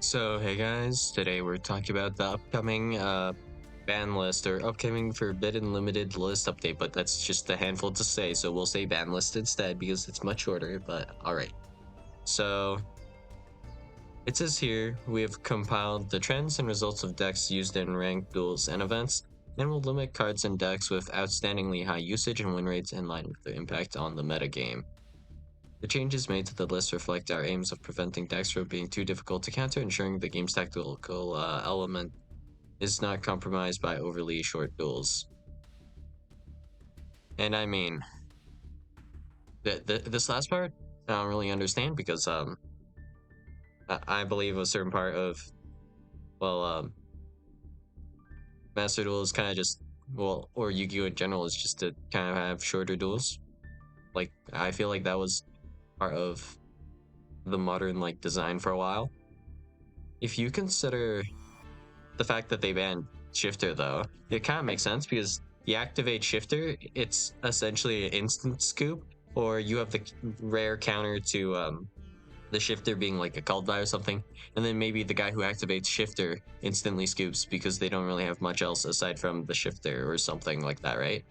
So, hey guys, today we're talking about the upcoming ban list or upcoming forbidden limited list update, but that's just a handful to say, so we'll say ban list instead because it's much shorter, but alright. So, it says here we have compiled the trends and results of decks used in ranked duels and events, and will limit cards and decks with outstandingly high usage and win rates in line with their impact on the metagame. The changes made to the list reflect our aims of preventing decks from being too difficult to counter, ensuring the game's tactical element is not compromised by overly short duels. And I mean, this last part, I don't really understand because I believe a certain part of well, Master Duel is kind of just or Yu-Gi-Oh in general is just to kind of have shorter duels. Like I feel like that was part of the modern like design for a while. If you consider the fact that they banned Shifter, though, it kind of makes sense because the activate Shifter, it's essentially an instant scoop, or you have the rare counter to the Shifter being like a called by or something, and then maybe the guy who activates Shifter instantly scoops because they don't really have much else aside from the Shifter or something like that, right?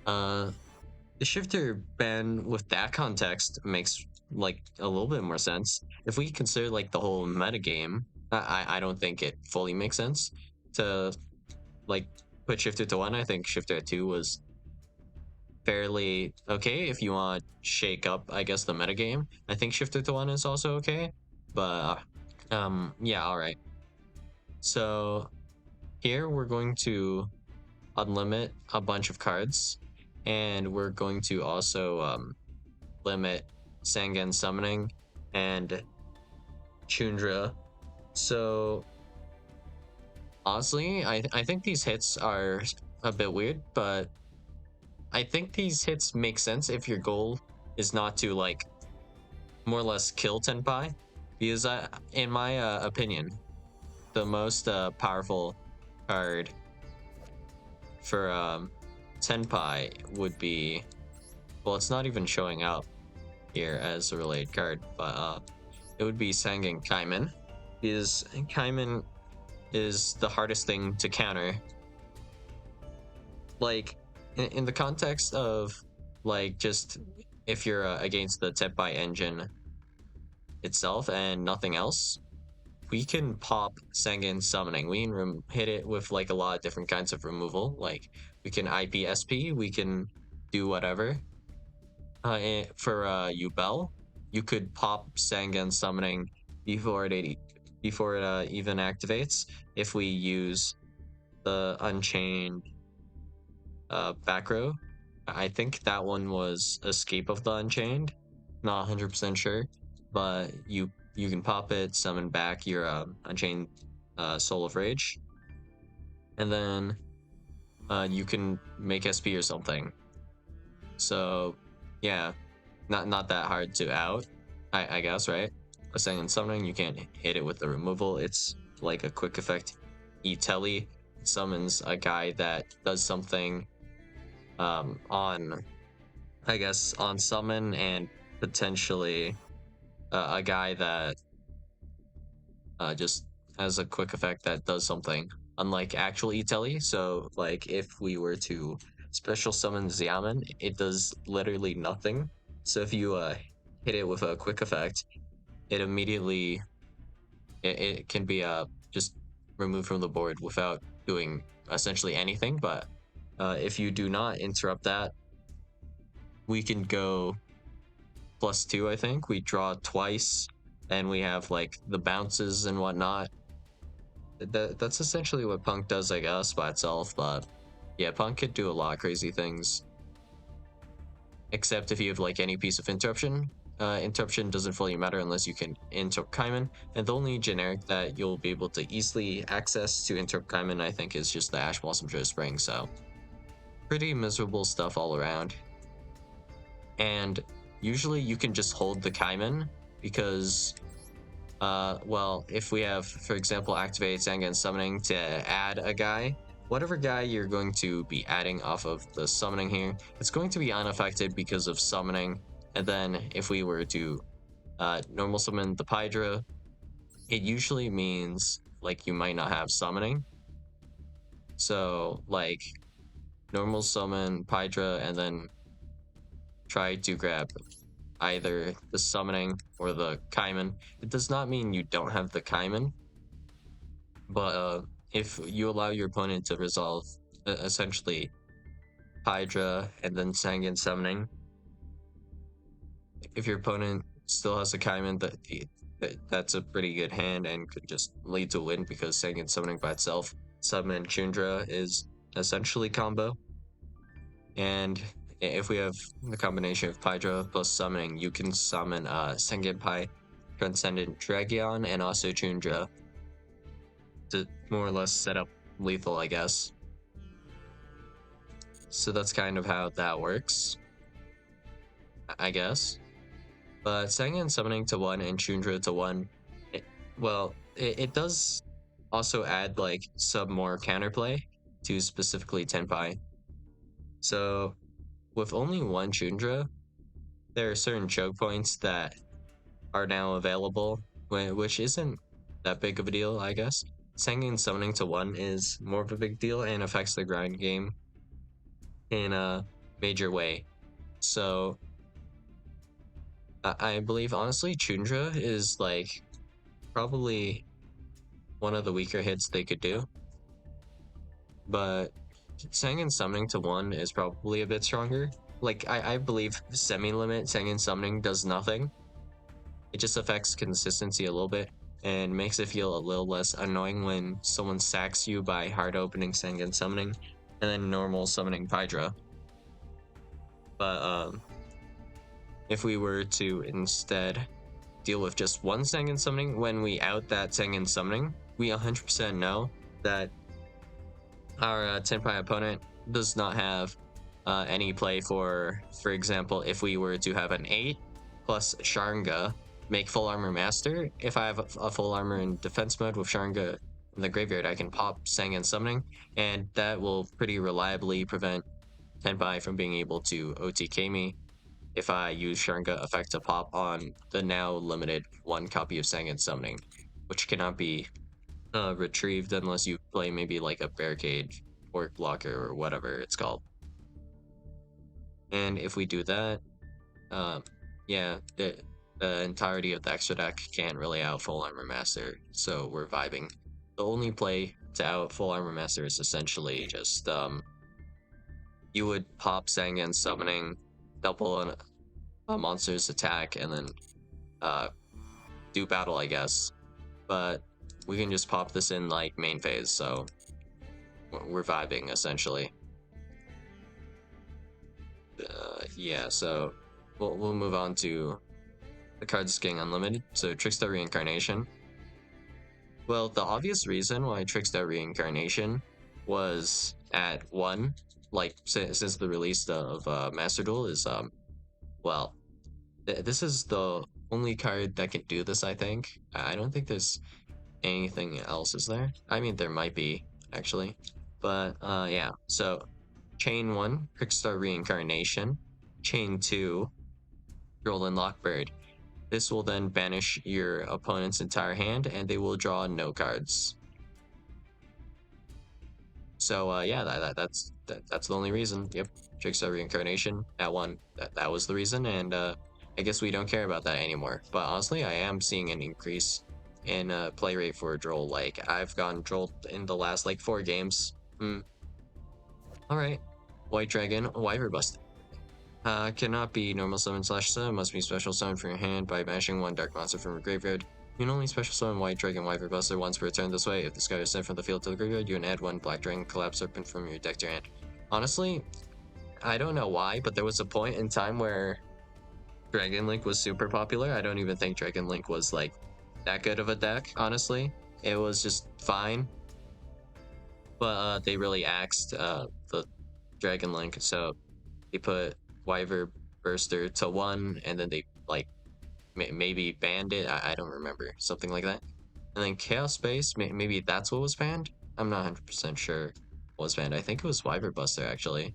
Uh, the Shifter ban with that context makes like a little bit more sense. If we consider like the whole metagame, I don't think it fully makes sense to like put Shifter to 1. I think Shifter at 2 was fairly okay if you want shake up, I guess, the metagame. I think Shifter to 1 is also okay, but yeah, all right. So here we're going to unlimit a bunch of cards, and we're going to also limit Sangan summoning and Chundra. So honestly, I think these hits are a bit weird, but I think these hits make sense if your goal is not to like more or less kill Tenpai, because in my opinion, the most powerful card for Tenpai would be, well, it's not even showing up here as a related card, but it would be Sangan Kaiman, because Kaiman is the hardest thing to counter. Like in the context of like just if you're against the Tenpai engine itself and nothing else, we can pop Sangan summoning. We can hit it with like a lot of different kinds of removal. Like we can IPSP, we can do whatever. For Yubel, you could pop Sangan summoning before it even activates. If we use the Unchained back row, I think that one was Escape of the Unchained. Not 100% sure, but you can pop it, summon back your Unchained Soul of Rage, and then you can make SP or something. So yeah, not that hard to out, I guess, right? A second summoning, you can't hit it with the removal. It's like a quick effect. E-Telly summons a guy that does something on, I guess, on summon, and potentially a guy that just has a quick effect that does something, unlike actual E-Telly. So, like, if we were to special summon Xiamen, it does literally nothing. So if you hit it with a quick effect, it immediately it can be just removed from the board without doing essentially anything. But if you do not interrupt that, we can go +2. I think we draw twice, and we have like the bounces and whatnot. That's essentially what Punk does, I guess, by itself. But yeah, Punk could do a lot of crazy things, except if you have like any piece of interruption. Interruption doesn't fully matter unless you can interrupt Kaiman, and the only generic that you'll be able to easily access to interrupt Kaiman, I think, is just the Ash Blossom Joe Spring. So pretty miserable stuff all around. And usually you can just hold the Kaiman because well, if we have, for example, activate Sangan summoning to add a guy, whatever guy you're going to be adding off of the summoning here, it's going to be unaffected because of summoning. And then if we were to normal summon the Pydra, it usually means like you might not have summoning. So like normal summon Pydra and then try to grab either the summoning or the Kaiman. It does not mean you don't have the Kaiman, but if you allow your opponent to resolve essentially Hydra and then Sangan summoning, if your opponent still has a Kaiman, that's a pretty good hand and could just lead to a win because Sangan summoning by itself, summon Chundra is essentially combo. And if we have the combination of Pydra plus summoning, you can summon Sengenpai, Transcendent Dragon, and also Chundra to more or less set up lethal, I guess. So that's kind of how that works, I guess. But Sengen summoning to 1 and Chundra to 1, it does also add like some more counterplay to specifically Tenpai. So with only one Chundra, there are certain choke points that are now available, which isn't that big of a deal, I guess. Sengen summoning to 1 is more of a big deal and affects the grind game in a major way. So I believe honestly Chundra is like probably one of the weaker hits they could do. But Sengen summoning to 1 is probably a bit stronger. Like I believe semi-limit Sengen summoning does nothing. It just affects consistency a little bit and makes it feel a little less annoying when someone sacks you by hard opening Sengen summoning and then normal summoning Pydra. But if we were to instead deal with just one Sengen summoning, when we out that Sengen summoning, we 100% know that our Tenpai opponent does not have any play for example, if we were to have an 8 plus Sharnga, make full armor master. If I have a full armor in defense mode with Sharnga in the graveyard, I can pop Sengen summoning, and that will pretty reliably prevent Tenpai from being able to OTK me if I use Sharnga effect to pop on the now limited 1 copy of Sengen summoning, which cannot be retrieved unless you play maybe like a barricade or blocker or whatever it's called. And if we do that, yeah, the entirety of the extra deck can't really out full armor master, so we're vibing. The only play to out full armor master is essentially just you would pop Sengen summoning, double a monster's attack, and then do battle, I guess. But we can just pop this in like main phase, so we're vibing essentially. Yeah, so we'll move on to the cards getting unlimited. So Trickstar Reincarnation. Well, the obvious reason why Trickstar Reincarnation was at 1, like since the release of Master Duel, is well, this is the only card that can do this. I think. I don't think there's anything else, is there? I mean, there might be actually, but yeah. So Chain 1, Trickstar Reincarnation. Chain 2, Droll Lockbird. This will then banish your opponent's entire hand, and they will draw no cards. So yeah, that's the only reason. Yep, Trickstar Reincarnation at 1. That was the reason, and I guess we don't care about that anymore. But honestly, I am seeing an increase in play rate for Droll. Like I've gotten Droll in the last like 4 games. All right, White Dragon, Wyver Bust. Cannot be normal summon slash summon, must be special summon from your hand by banishing 1 dark monster from your graveyard. You can only special summon White Dragon Wyver Buster once per turn this way. If this card is sent from the field to the graveyard, you can add 1 Black Dragon Collapse Serpent from your deck to your hand. Honestly, I don't know why, but there was a point in time where Dragon Link was super popular. I don't even think Dragon Link was like that good of a deck, honestly. It was just fine. But they really axed the Dragon Link, so they put Wyver Burster to 1, and then they like maybe banned it. I don't remember, something like that. And then Chaos Space, maybe that's what was banned. I'm not 100% sure what was banned. I think it was Wyver Buster actually,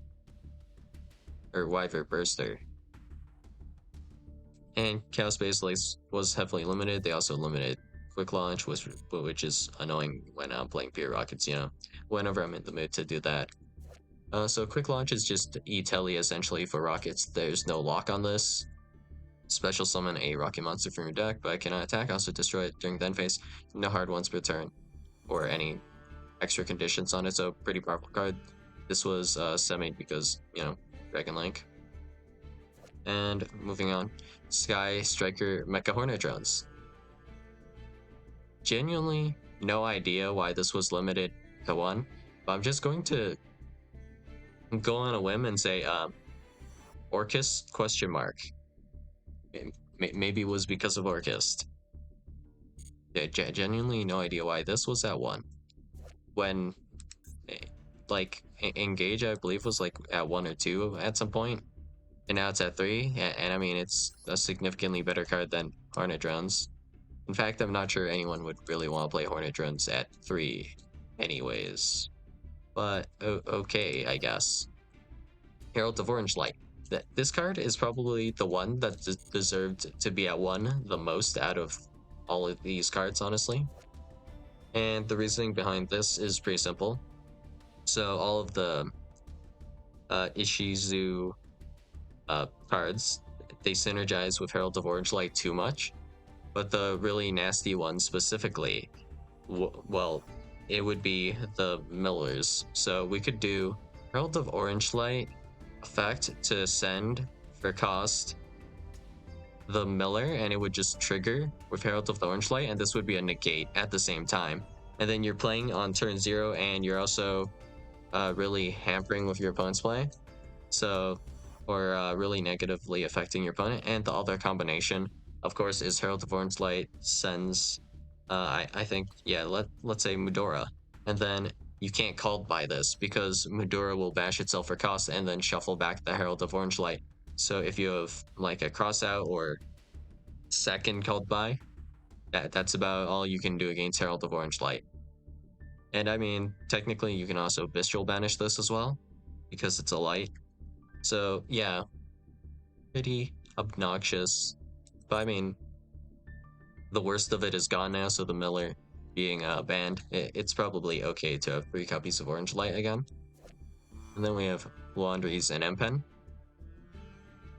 or Wyver Burster. And Chaos Space was heavily limited. They also limited quick launch, which is annoying when I'm playing pure rockets, you know, whenever I'm in the mood to do that. So quick launch is just E-Telly essentially for rockets. There's no lock on this. Special summon a rocket monster from your deck, but I cannot attack, also destroy it during the end phase. No hard ones per turn, or any extra conditions on it, so pretty powerful card. This was semi because, you know, Dragon Link. And moving on, Sky Striker Mecha Hornet Drones. Genuinely no idea why this was limited to one, but I'm just going to go on a whim and say Orchist question mark. Maybe it was because of Orchist. Yeah, genuinely no idea why this was at one. When like Engage, I believe, was like at 1 or 2 at some point, and now it's at 3. And I mean, it's a significantly better card than Hornet Drones. In fact, I'm not sure anyone would really want to play Hornet Drones at 3 anyways. But okay, I guess. Herald of Orange Light. This card is probably the one that deserved to be at 1 the most out of all of these cards, honestly. And the reasoning behind this is pretty simple. So all of the Ishizu cards, they synergize with Herald of Orange Light too much. But the really nasty one specifically, well, it would be the Millers. So we could do Herald of Orange Light effect to send for cost the Miller, and it would just trigger with Herald of the Orange Light, and this would be a negate at the same time. And then you're playing on turn 0, and you're also really hampering with your opponent's play. So, or really negatively affecting your opponent. And the other combination, of course, is Herald of Orange Light sends, I think, yeah, let's say Mudora. And then you can't call by this because Mudora will bash itself for cost and then shuffle back the Herald of Orange Light. So if you have like a cross out or second called by, that's about all you can do against Herald of Orange Light. And I mean, technically you can also Bistral banish this as well because it's a light. So yeah, pretty obnoxious. But I mean, the worst of it is gone now, so the Miller being banned, it's probably okay to have 3 copies of Orange Light again. And then we have Floowandereeze and M-Pen.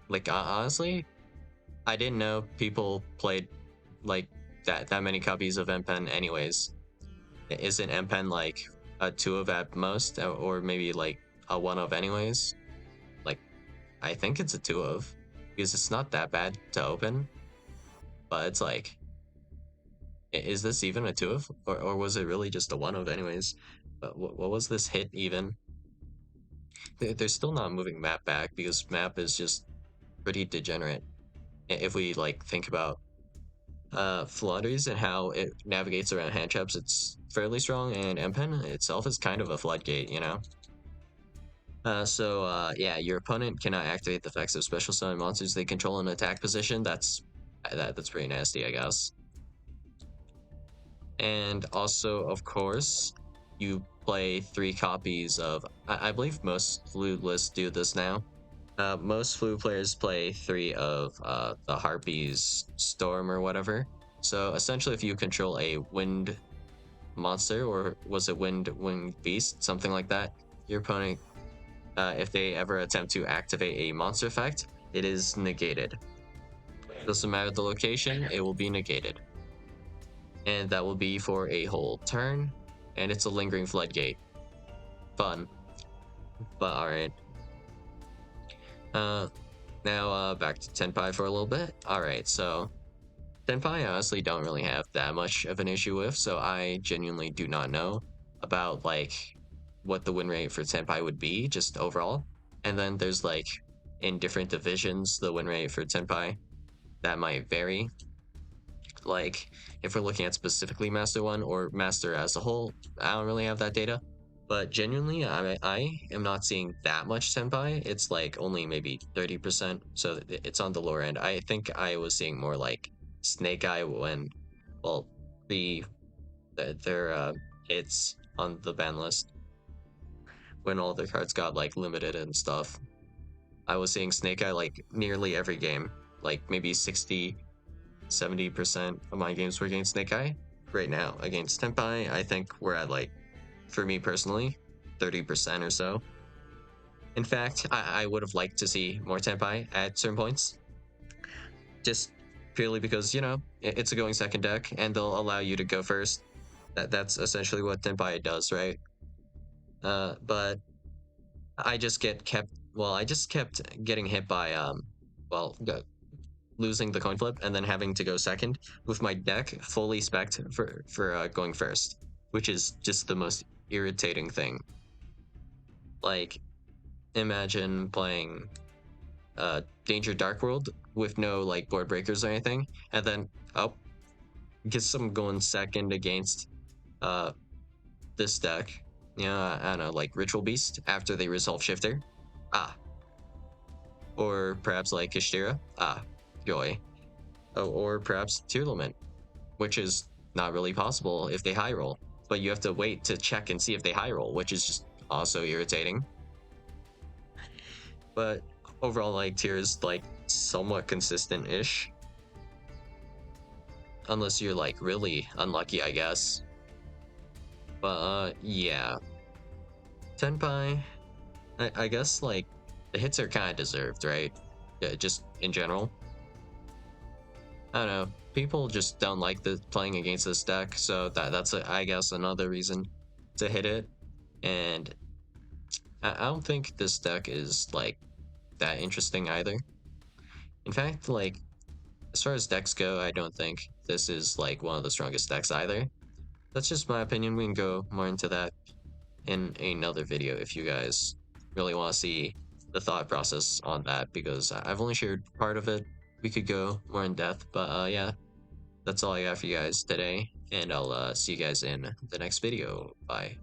Like, honestly, I didn't know people played like that many copies of M-Pen anyways. Isn't M-Pen like a 2 of at most, or maybe like a 1 of anyways? Like, I think it's a 2 of, because it's not that bad to open, but it's like, is this even a 2 of, or was it really just a 1 of anyways? But what was this hit even? They're still not moving map back because map is just pretty degenerate. If we like think about Floowandereeze and how it navigates around hand traps, it's fairly strong, and M-Pen itself is kind of a floodgate, you know? Yeah, your opponent cannot activate the effects of special summon monsters they control in attack position. That's pretty nasty, I guess. And also, of course, you play 3 copies of, I believe most Flu lists do this now. Most Flu players play 3 of the Harpy's Storm or whatever. So essentially, if you control a wind monster, or was it winged beast, something like that, your opponent, if they ever attempt to activate a monster effect, it is negated. Doesn't matter the location, it will be negated. And that will be for a whole turn, and it's a lingering floodgate. Fun. But alright. Now back to Tenpai for a little bit. Alright, so Tenpai I honestly don't really have that much of an issue with, so I genuinely do not know about like what the win rate for Tenpai would be just overall. And then there's like in different divisions the win rate for Tenpai that might vary. Like if we're looking at specifically Master 1 or Master as a whole, I don't really have that data. But genuinely, I am not seeing that much Tenpai. It's like only maybe 30%, so it's on the lower end. I think I was seeing more like Snake Eye when, well, their hits on the ban list, when all their cards got like limited and stuff. I was seeing Snake Eye like nearly every game, like maybe 60-70% of my games were against Snake Eye. right now against Tenpai. I think we're at like, for me personally, 30% or so. In fact, I would have liked to see more Tenpai at certain points, just purely because, you know, it's a going second deck and they'll allow you to go first. That's essentially what Tenpai does, right? But I just I just kept getting hit by well, losing the coin flip and then having to go second with my deck fully spec'd for going first, which is just the most irritating thing. Like, imagine playing Danger Dark World with no like board breakers or anything, and then oh, guess I'm going second against uh this deck. Yeah, I don't know, like Ritual Beast after they resolve Shifter. Ah, or perhaps like Kishtira. Ah, joy. Oh, or perhaps Tearlament, which is not really possible if they high roll, but you have to wait to check and see if they high roll, which is just also irritating. But overall, like tier is like somewhat consistent-ish, unless you're like really unlucky, I guess. But yeah, Tenpai, I guess like the hits are kind of deserved, right? Yeah, just in general. I don't know. People just don't like the playing against this deck, so that's I guess another reason to hit it. And I don't think this deck is like that interesting either. In fact, like as far as decks go, I don't think this is like one of the strongest decks either. That's just my opinion. We can go more into that in another video if you guys really want to see the thought process on that, because I've only shared part of it. We could go more in depth, but yeah, that's all I got for you guys today, and I'll see you guys in the next video. Bye.